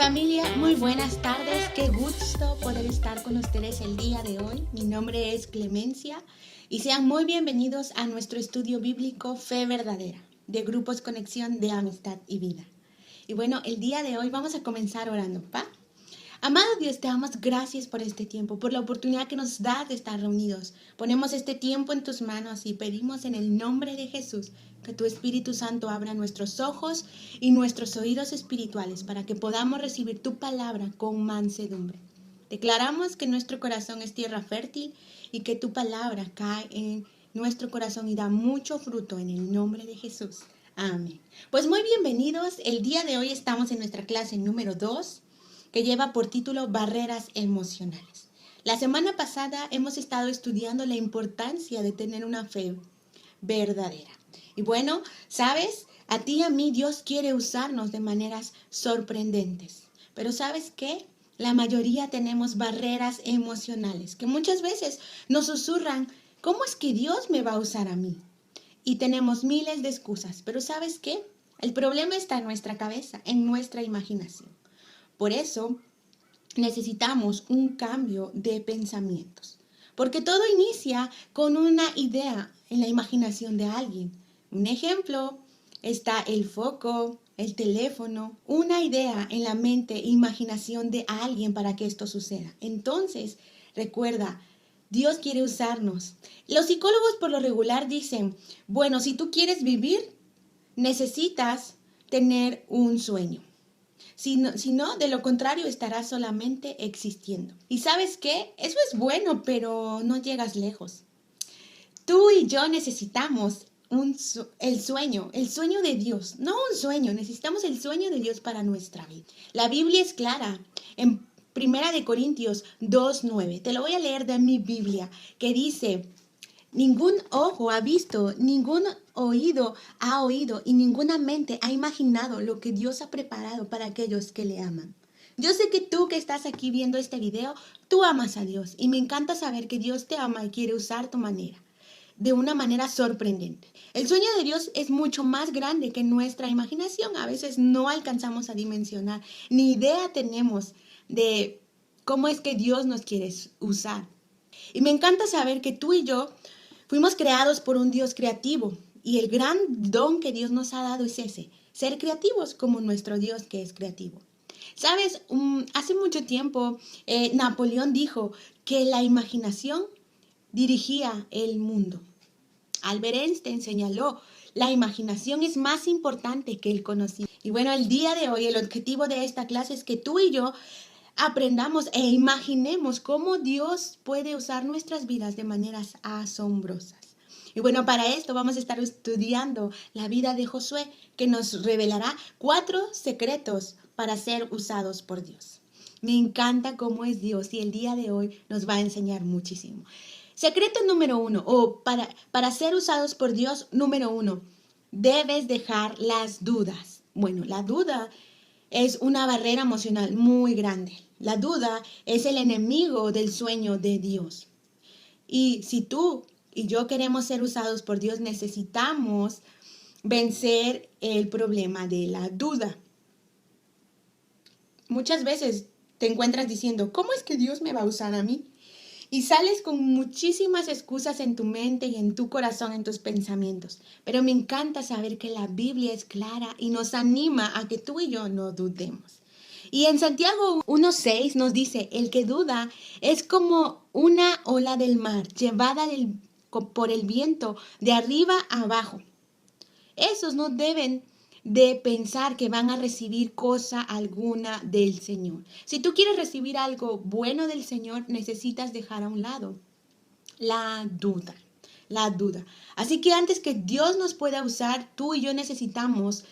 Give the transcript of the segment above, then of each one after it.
Familia, muy buenas tardes. Qué gusto poder estar con ustedes el día de hoy. Mi nombre es Clemencia y sean muy bienvenidos a nuestro estudio bíblico Fe Verdadera de Grupos Conexión de Amistad y Vida. Y bueno, el día de hoy vamos a comenzar orando, ¿pa? Amado Dios, te damos gracias por este tiempo, por la oportunidad que nos das de estar reunidos. Ponemos este tiempo en tus manos y pedimos en el nombre de Jesús que tu Espíritu Santo abra nuestros ojos y nuestros oídos espirituales para que podamos recibir tu palabra con mansedumbre. Declaramos que nuestro corazón es tierra fértil y que tu palabra cae en nuestro corazón y da mucho fruto en el nombre de Jesús. Amén. Pues muy bienvenidos. El día de hoy estamos en nuestra clase número 2. Que lleva por título Barreras Emocionales. La semana pasada hemos estado estudiando la importancia de tener una fe verdadera. Y bueno, ¿sabes? A ti y a mí Dios quiere usarnos de maneras sorprendentes. Pero ¿sabes qué? La mayoría tenemos barreras emocionales que muchas veces nos susurran, ¿cómo es que Dios me va a usar a mí? Y tenemos miles de excusas. Pero ¿sabes qué? El problema está en nuestra cabeza, en nuestra imaginación. Por eso necesitamos un cambio de pensamientos, porque todo inicia con una idea en la imaginación de alguien. Un ejemplo, está el foco, el teléfono, una idea en la mente e imaginación de alguien para que esto suceda. Entonces, recuerda, Dios quiere usarnos. Los psicólogos por lo regular dicen, bueno, si tú quieres vivir, necesitas tener un sueño. Si no, de lo contrario, estarás solamente existiendo. ¿Y sabes qué? Eso es bueno, pero no llegas lejos. Tú y yo necesitamos el sueño de Dios. No un sueño, necesitamos el sueño de Dios para nuestra vida. La Biblia es clara en 1 Corintios 2:9. Te lo voy a leer de mi Biblia, que dice: ningún ojo ha visto, ningún oído ha oído y ninguna mente ha imaginado lo que Dios ha preparado para aquellos que le aman. Yo sé que tú que estás aquí viendo este video, tú amas a Dios y me encanta saber que Dios te ama y quiere usar tu manera, de una manera sorprendente. El sueño de Dios es mucho más grande que nuestra imaginación. A veces no alcanzamos a dimensionar, ni idea tenemos de cómo es que Dios nos quiere usar. Y me encanta saber que tú y yo fuimos creados por un Dios creativo y el gran don que Dios nos ha dado es ese, ser creativos como nuestro Dios que es creativo. ¿Sabes? Hace mucho tiempo Napoleón dijo que la imaginación dirigía el mundo. Albert Einstein señaló, la imaginación es más importante que el conocimiento. Y bueno, el día de hoy el objetivo de esta clase es que tú y yo aprendamos e imaginemos cómo Dios puede usar nuestras vidas de maneras asombrosas. Y bueno, para esto vamos a estar estudiando la vida de Josué, que nos revelará 4 secretos para ser usados por Dios. Me encanta cómo es Dios y el día de hoy nos va a enseñar muchísimo. Secreto número 1, o para ser usados por Dios, número 1, debes dejar las dudas. Bueno, la duda es una barrera emocional muy grande. La duda es el enemigo del sueño de Dios. Y si tú y yo queremos ser usados por Dios, necesitamos vencer el problema de la duda. Muchas veces te encuentras diciendo, ¿cómo es que Dios me va a usar a mí? Y sales con muchísimas excusas en tu mente y en tu corazón, en tus pensamientos. Pero me encanta saber que la Biblia es clara y nos anima a que tú y yo no dudemos. Y en Santiago 1:6 nos dice, el que duda es como una ola del mar llevada por el viento de arriba a abajo. Esos no deben de pensar que van a recibir cosa alguna del Señor. Si tú quieres recibir algo bueno del Señor, necesitas dejar a un lado la duda. Así que antes que Dios nos pueda usar, tú y yo necesitamos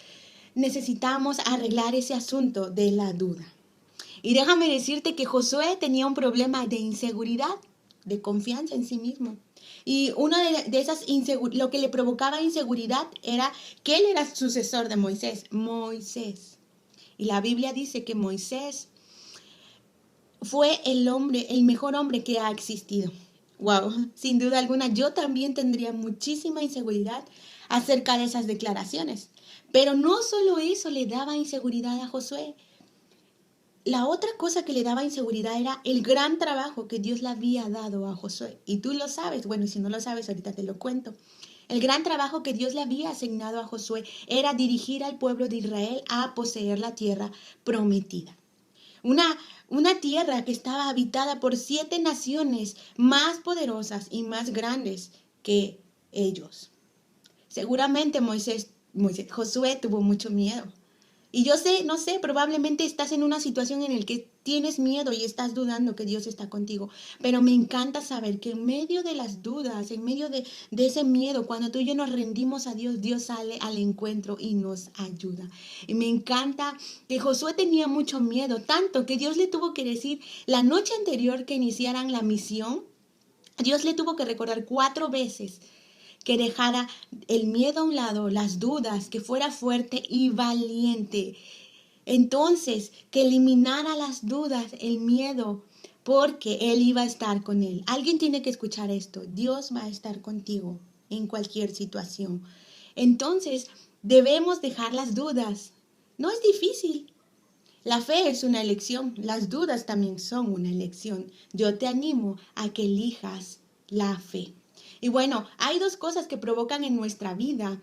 arreglar ese asunto de la duda. Y déjame decirte que Josué tenía un problema de inseguridad, de confianza en sí mismo. Y una de esas lo que le provocaba inseguridad era que él era sucesor de Moisés. Y la Biblia dice que Moisés fue el mejor hombre que ha existido. Wow, sin duda alguna, yo también tendría muchísima inseguridad acerca de esas declaraciones. Pero no solo eso le daba inseguridad a Josué. la otra cosa que le daba inseguridad era el gran trabajo que Dios le había dado a Josué. Y tú lo sabes, bueno, y si no lo sabes, ahorita te lo cuento. El gran trabajo que Dios le había asignado a Josué era dirigir al pueblo de Israel a poseer la tierra prometida. Una tierra que estaba habitada por 7 naciones más poderosas y más grandes que ellos. Seguramente Josué tuvo mucho miedo. Y yo sé, no sé, probablemente estás en una situación en la que tienes miedo y estás dudando que Dios está contigo. Pero me encanta saber que en medio de las dudas, en medio de ese miedo, cuando tú y yo nos rendimos a Dios, Dios sale al encuentro y nos ayuda. Y me encanta que Josué tenía mucho miedo, tanto que Dios le tuvo que decir la noche anterior que iniciaran la misión, Dios le tuvo que recordar 4 veces que dejara el miedo a un lado, las dudas, que fuera fuerte y valiente. Entonces, que eliminara las dudas, el miedo, porque Él iba a estar con él. Alguien tiene que escuchar esto. Dios va a estar contigo en cualquier situación. Entonces, debemos dejar las dudas. No es difícil. La fe es una elección. Las dudas también son una elección. Yo te animo a que elijas la fe. Y bueno, hay 2 cosas que provocan en nuestra vida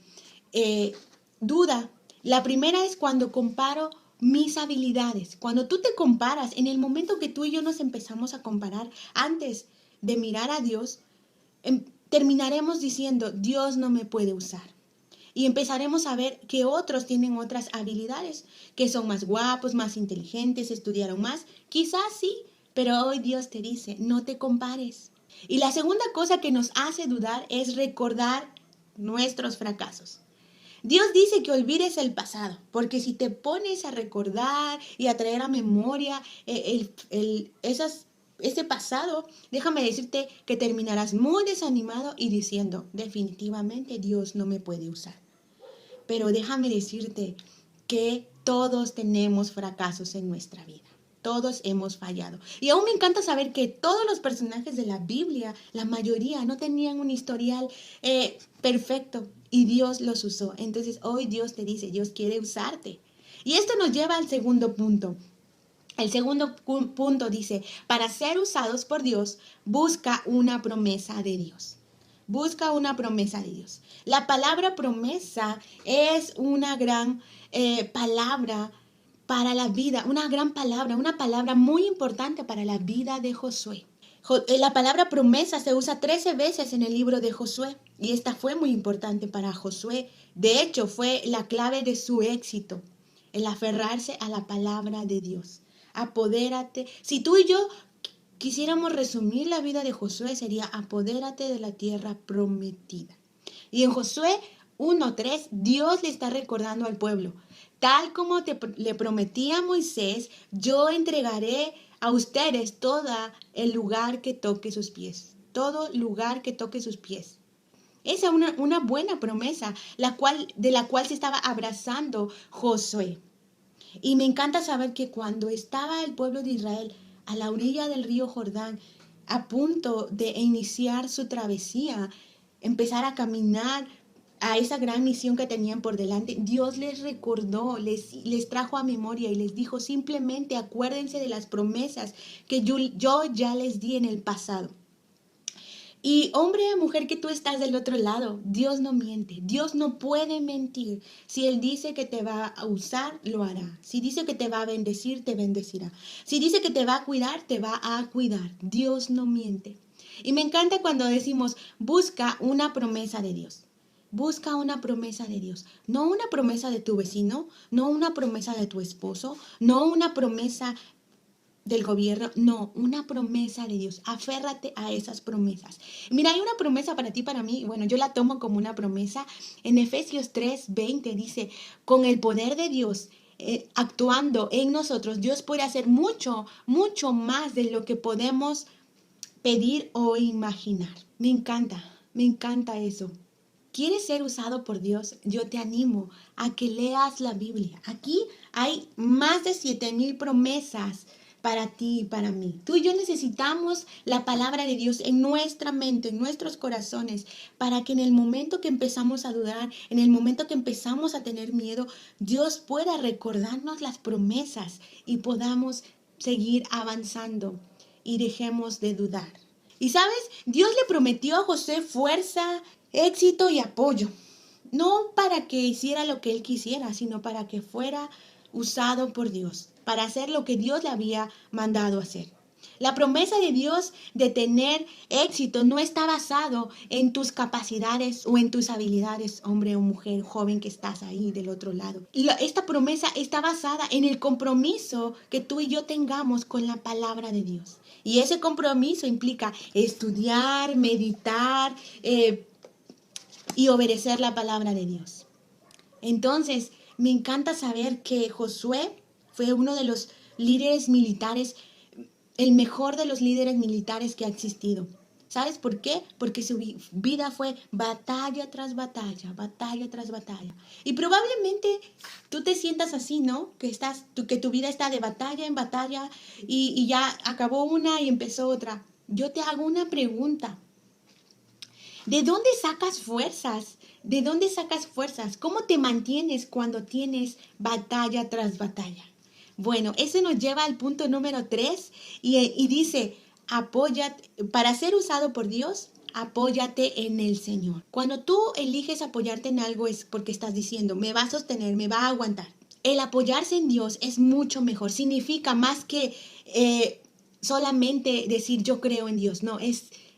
duda. La primera es cuando comparo mis habilidades. Cuando tú te comparas, en el momento que tú y yo nos empezamos a comparar, antes de mirar a Dios, terminaremos diciendo, Dios no me puede usar. Y empezaremos a ver que otros tienen otras habilidades, que son más guapos, más inteligentes, estudiaron más. Quizás sí, pero hoy Dios te dice, no te compares. Y la segunda cosa que nos hace dudar es recordar nuestros fracasos. Dios dice que olvides el pasado, porque si te pones a recordar y a traer a memoria ese pasado, déjame decirte que terminarás muy desanimado y diciendo, definitivamente Dios no me puede usar. Pero déjame decirte que todos tenemos fracasos en nuestra vida. Todos hemos fallado. Y aún me encanta saber que todos los personajes de la Biblia, la mayoría, no tenían un historial perfecto y Dios los usó. Entonces hoy Dios te dice, Dios quiere usarte. Y esto nos lleva al segundo punto. El segundo punto dice, para ser usados por Dios, busca una promesa de Dios. Busca una promesa de Dios. La palabra promesa es una gran palabra para la vida, una gran palabra, una palabra muy importante para la vida de Josué. La palabra promesa se usa 13 veces en el libro de Josué y esta fue muy importante para Josué. De hecho, fue la clave de su éxito, el aferrarse a la palabra de Dios. Apodérate. Si tú y yo quisiéramos resumir la vida de Josué, sería apodérate de la tierra prometida. Y en Josué 1:3, Dios le está recordando al pueblo, tal como le prometí a Moisés, yo entregaré a ustedes todo el lugar que toque sus pies. Todo lugar que toque sus pies. Esa es una buena promesa, de la cual se estaba abrazando Josué. Y me encanta saber que cuando estaba el pueblo de Israel a la orilla del río Jordán, a punto de iniciar su travesía, empezar a caminar a esa gran misión que tenían por delante, Dios les recordó, les trajo a memoria y les dijo, simplemente acuérdense de las promesas que yo ya les di en el pasado. Y hombre o mujer que tú estás del otro lado, Dios no miente, Dios no puede mentir. Si Él dice que te va a usar, lo hará. Si dice que te va a bendecir, te bendecirá. Si dice que te va a cuidar, te va a cuidar. Dios no miente. Y me encanta cuando decimos, busca una promesa de Dios. Busca una promesa de Dios. No una promesa de tu vecino, no una promesa de tu esposo, no una promesa del gobierno, no, una promesa de Dios. Aférrate a esas promesas. Mira, hay una promesa para ti, para mí, bueno, yo la tomo como una promesa. En Efesios 3:20 dice, con el poder de Dios actuando en nosotros, Dios puede hacer mucho, mucho más de lo que podemos pedir o imaginar. Me encanta eso. ¿Quieres ser usado por Dios? Yo te animo a que leas la Biblia. Aquí hay más de 7,000 promesas para ti y para mí. Tú y yo necesitamos la palabra de Dios en nuestra mente, en nuestros corazones, para que en el momento que empezamos a dudar, en el momento que empezamos a tener miedo, Dios pueda recordarnos las promesas y podamos seguir avanzando y dejemos de dudar. Y sabes, Dios le prometió a José fuerza, éxito y apoyo. No para que hiciera lo que él quisiera, sino para que fuera usado por Dios, para hacer lo que Dios le había mandado hacer. La promesa de Dios de tener éxito no está basado en tus capacidades o en tus habilidades, hombre o mujer, joven que estás ahí del otro lado. Esta promesa está basada en el compromiso que tú y yo tengamos con la palabra de Dios. Y ese compromiso implica estudiar, meditar y obedecer la palabra de Dios. Entonces, me encanta saber que Josué fue uno de los líderes militares, el mejor de los líderes militares que ha existido. ¿Sabes por qué? Porque su vida fue batalla tras batalla, batalla tras batalla. Y probablemente tú te sientas así, ¿no? Que tu vida está de batalla en batalla y ya acabó una y empezó otra. Yo te hago una pregunta. ¿De dónde sacas fuerzas? ¿De dónde sacas fuerzas? ¿Cómo te mantienes cuando tienes batalla tras batalla? Bueno, eso nos lleva al punto número 3 y dice, apóyate, para ser usado por Dios, apóyate en el Señor. Cuando tú eliges apoyarte en algo es porque estás diciendo, me va a sostener, me va a aguantar. El apoyarse en Dios es mucho mejor, significa más que solamente decir yo creo en Dios, no,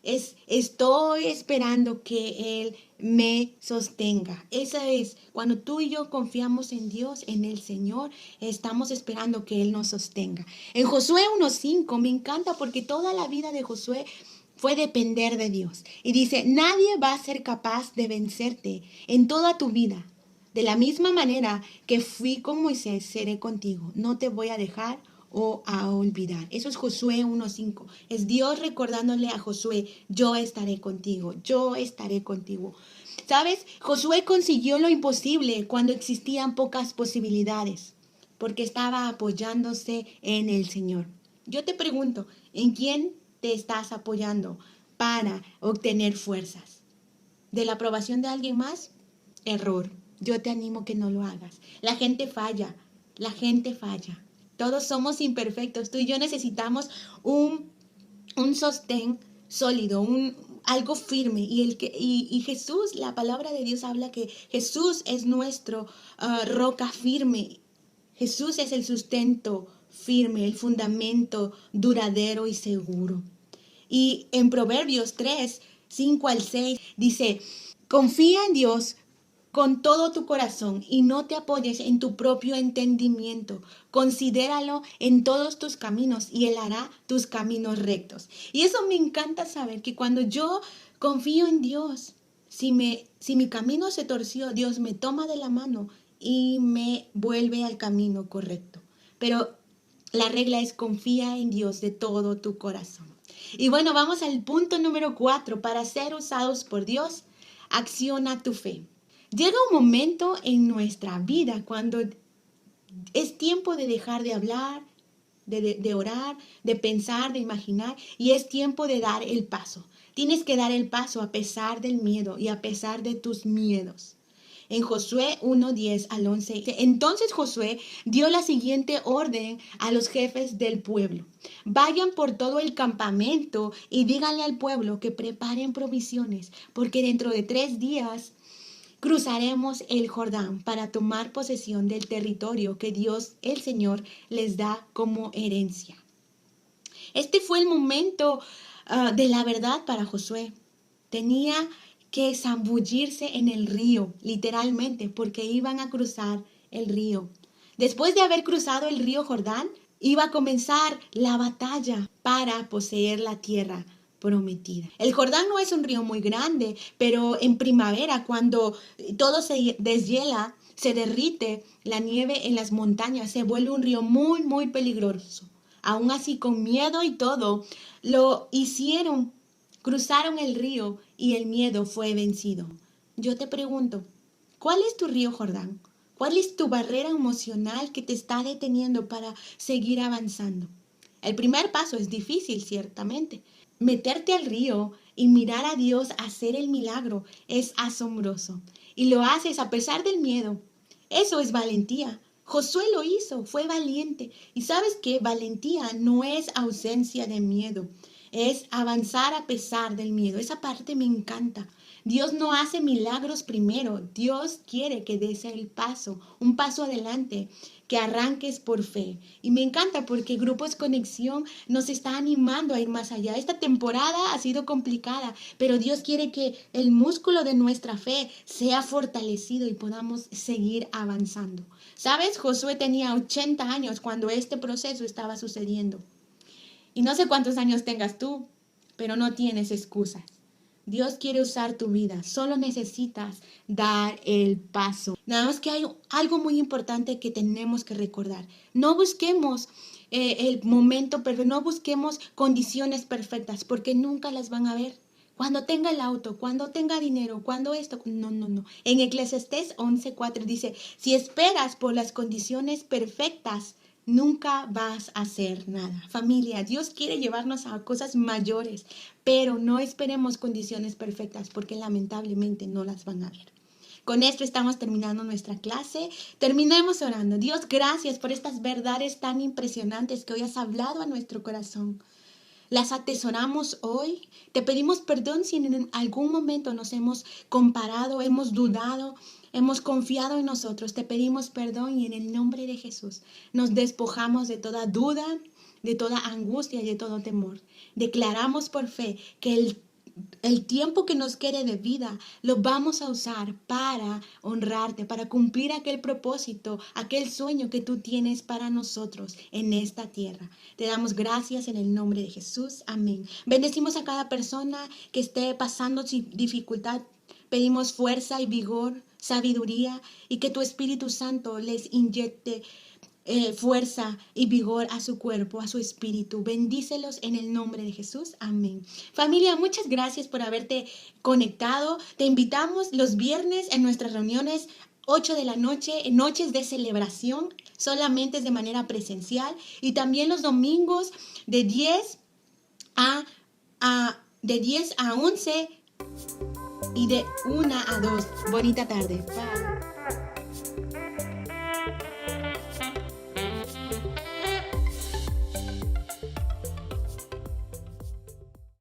estoy esperando que Él me sostenga. Eso es, cuando tú y yo confiamos en Dios, en el Señor, estamos esperando que Él nos sostenga. En Josué 1:5 me encanta porque toda la vida de Josué fue depender de Dios. Y dice, nadie va a ser capaz de vencerte en toda tu vida. De la misma manera que fui con Moisés, seré contigo. No te voy a dejar o a olvidar. Eso es Josué 1:5. Es Dios recordándole a Josué, yo estaré contigo, yo estaré contigo. ¿Sabes? Josué consiguió lo imposible cuando existían pocas posibilidades, porque estaba apoyándose en el Señor. Yo te pregunto, ¿en quién te estás apoyando para obtener fuerzas? ¿De la aprobación de alguien más? Error. Yo te animo que no lo hagas. La gente falla, la gente falla. Todos somos imperfectos. Tú y yo necesitamos un sostén sólido, algo firme. Y Jesús, la palabra de Dios habla que Jesús es nuestro roca firme. Jesús es el sustento firme, el fundamento duradero y seguro. Y en Proverbios 3:5-6 dice, confía en Dios con todo tu corazón y no te apoyes en tu propio entendimiento. Considéralo en todos tus caminos y Él hará tus caminos rectos. Y eso me encanta saber, que cuando yo confío en Dios, si mi camino se torció, Dios me toma de la mano y me vuelve al camino correcto. Pero la regla es confía en Dios de todo tu corazón. Y bueno, vamos al punto número 4. Para ser usados por Dios, acciona tu fe. Llega un momento en nuestra vida cuando es tiempo de dejar de hablar, de orar, de pensar, de imaginar, y es tiempo de dar el paso. Tienes que dar el paso a pesar del miedo y a pesar de tus miedos. En Josué 1:10-11, entonces Josué dio la siguiente orden a los jefes del pueblo. Vayan por todo el campamento y díganle al pueblo que preparen provisiones, porque dentro de 3 días cruzaremos el Jordán para tomar posesión del territorio que Dios, el Señor, les da como herencia. Este fue el momento de la verdad para Josué. Tenía que zambullirse en el río, literalmente, porque iban a cruzar el río. Después de haber cruzado el río Jordán, iba a comenzar la batalla para poseer la tierra prometida. El Jordán no es un río muy grande, pero en primavera, cuando todo se deshiela, se derrite la nieve en las montañas, se vuelve un río muy, muy peligroso. Aún así, con miedo y todo, lo hicieron, cruzaron el río y el miedo fue vencido. Yo te pregunto, ¿cuál es tu río Jordán? ¿Cuál es tu barrera emocional que te está deteniendo para seguir avanzando? El primer paso es difícil, ciertamente. Meterte al río y mirar a Dios hacer el milagro es asombroso. Y lo haces a pesar del miedo. Eso es valentía. Josué lo hizo, fue valiente. Y sabes que valentía no es ausencia de miedo, es avanzar a pesar del miedo. Esa parte me encanta. Dios no hace milagros primero, Dios quiere que des el paso, un paso adelante, que arranques por fe. Y me encanta porque Grupos Conexión nos está animando a ir más allá. Esta temporada ha sido complicada, pero Dios quiere que el músculo de nuestra fe sea fortalecido y podamos seguir avanzando. ¿Sabes? Josué tenía 80 años cuando este proceso estaba sucediendo. Y no sé cuántos años tengas tú, pero no tienes excusas. Dios quiere usar tu vida, solo necesitas dar el paso. Nada más que hay algo muy importante que tenemos que recordar. No busquemos el momento perfecto, no busquemos condiciones perfectas, porque nunca las van a ver. Cuando tenga el auto, cuando tenga dinero, cuando esto, no. En Eclesiastés 11:4 dice, si esperas por las condiciones perfectas, nunca vas a hacer nada. Familia, Dios quiere llevarnos a cosas mayores, pero no esperemos condiciones perfectas porque lamentablemente no las van a ver. Con esto estamos terminando nuestra clase. Terminemos orando. Dios, gracias por estas verdades tan impresionantes que hoy has hablado a nuestro corazón. Las atesoramos hoy. Te pedimos perdón si en algún momento nos hemos comparado, hemos dudado, hemos confiado en nosotros. Te pedimos perdón y en el nombre de Jesús nos despojamos de toda duda, de toda angustia y de todo temor. Declaramos por fe que el tiempo que nos quede de vida lo vamos a usar para honrarte, para cumplir aquel propósito, aquel sueño que tú tienes para nosotros en esta tierra. Te damos gracias en el nombre de Jesús. Amén. Bendecimos a cada persona que esté pasando dificultad. Pedimos fuerza y vigor, sabiduría y que tu Espíritu Santo les inyecte fuerza y vigor a su cuerpo, a su espíritu. Bendícelos en el nombre de Jesús. Amén. Familia, muchas gracias por haberte conectado. Te invitamos los viernes en nuestras reuniones 8 de la noche, en noches de celebración, solamente de manera presencial. Y también los domingos de 10 a 11 y de 1 a 2. Bonita tarde. Bye.